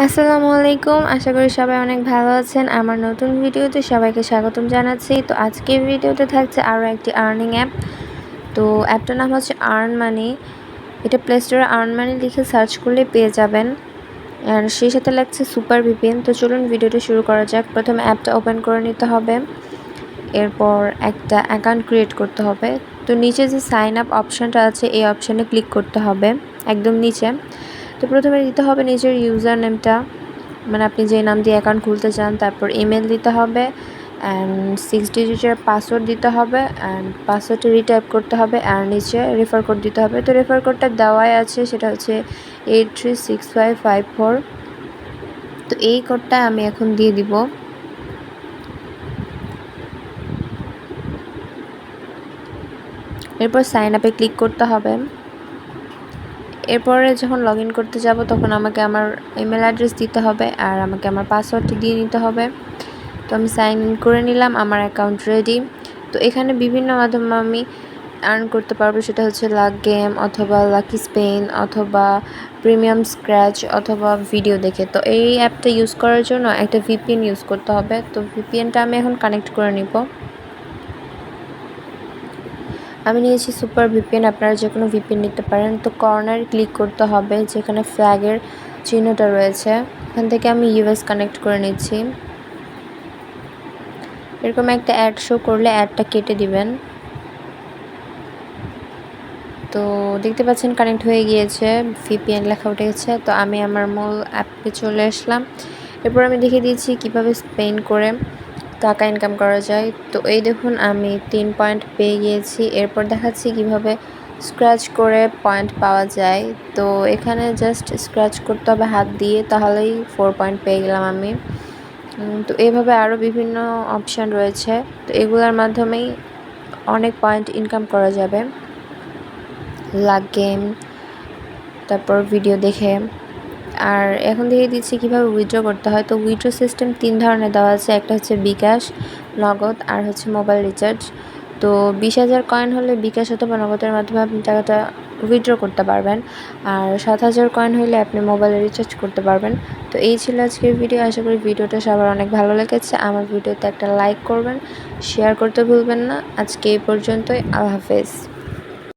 আসসালামু আলাইকুম। আশা করি সবাই অনেক ভালো আছেন। আমার নতুন ভিডিওতে সবাইকে স্বাগতম জানাচ্ছি। তো আজকের ভিডিওতে থাকছে আরও একটি আর্নিং অ্যাপ। তো অ্যাপটার নাম হচ্ছে আর্ন মানি। এটা প্লে স্টোরে আর্ন মানি লিখে সার্চ করলে পেয়ে যাবেন। আর সেই সাথে লাগছে সুপার ভিপিএন। তো চলুন ভিডিওটা শুরু করা যাক। প্রথমে অ্যাপটা ওপেন করে নিতে হবে, এরপর একটা অ্যাকাউন্ট ক্রিয়েট করতে হবে। তো নিচে যে সাইন আপ অপশানটা আছে এই অপশানে ক্লিক করতে হবে একদম নিচে। তো প্রথমে দিতে হবে নিজের ইউজার নেমটা, মানে আপনি যে নাম দিয়ে অ্যাকাউন্ট খুলতে চান, তারপর ইমেল দিতে হবে অ্যান্ড 6 ডিজিটের পাসওয়ার্ড দিতে হবে অ্যান্ড পাসওয়ার্ডটা রিটাইপ করতে হবে আর নিচে রেফার কোড দিতে হবে। তো রেফার কোডটা দেওয়াই আছে, সেটা হচ্ছে 836554। তো এই কোডটা আমি এখন দিয়ে দিব। এরপর সাইন আপে ক্লিক করতে হবে। এরপরে যখন লগ ইন করতে যাব তখন আমাকে আমার ইমেল অ্যাড্রেস দিতে হবে আর আমাকে আমার পাসওয়ার্ডটি দিয়ে নিতে হবে। তো আমি সাইন ইন করে নিলাম, আমার অ্যাকাউন্ট রেডি। তো এখানে বিভিন্ন মাধ্যমে আমি আর্ন করতে পারবো, সেটা হচ্ছে লাক গেম অথবা লাকি স্পেন অথবা প্রিমিয়াম স্ক্র্যাচ অথবা ভিডিও দেখে। তো এই অ্যাপটা ইউজ করার জন্য একটা ভিপিএন ইউজ করতে হবে। তো ভিপিএনটা আমি এখন কানেক্ট করে নিব। আমি নিয়েছি সুপার ভিপিএন, আপনারা যে কোনো ভিপিএন নিতে পারেন। তো কর্নারে ক্লিক করতে হবে যেখানে ফ্ল্যাগের চিহ্নটা রয়েছে, এখান থেকে আমি ইউএস কানেক্ট করে নিচ্ছি। এরকম একটা অ্যাড শো করলে অ্যাডটা কেটে দিবেন। তো দেখতে পাচ্ছেন কানেক্ট হয়ে গিয়েছে, ভিপিএন লেখা উঠে গেছে। তো আমি আমার মূল অ্যাপে চলে আসলাম। এরপর আমি দেখিয়ে দিয়েছি কীভাবে স্পেন করে টাকা ইনকাম করা যায়। তো এই দেখুন আমি 3 পয়েন্ট পেয়ে গিয়েছি। এরপর দেখাচ্ছি কিভাবে স্ক্র্যাচ করে পয়েন্ট পাওয়া যায়। তো এখানে জাস্ট স্ক্র্যাচ করতে হবে হাত দিয়ে, তাহলেই 4 পয়েন্ট পেয়ে গেলাম আমি। তো এইভাবে আরও বিভিন্ন অপশান রয়েছে, তো এগুলোর মাধ্যমেই অনেক পয়েন্ট ইনকাম করা যাবে, লাক গেম তারপর ভিডিও দেখে। আর এখন দেখিয়ে দিচ্ছি কীভাবে উইথড্র করতে হয়। তো উইথড্র সিস্টেম 3 ধরনের দেওয়া আছে, একটা হচ্ছে বিকাশ, নগদ আর হচ্ছে মোবাইল রিচার্জ। তো 20,000 কয়েন হলে বিকাশ অথবা নগদের মাধ্যমে আপনি টাকাটা উইথড্র করতে পারবেন, আর 7,000 কয়েন হলে আপনি মোবাইলে রিচার্জ করতে পারবেন। তো এই ছিল আজকের ভিডিও। আশা করি ভিডিওটা সবার অনেক ভালো লেগেছে। আমার ভিডিওতে একটা লাইক করবেন, শেয়ার করতে ভুলবেন না। আজকে এই পর্যন্তই। আল্লাহ হাফেজ।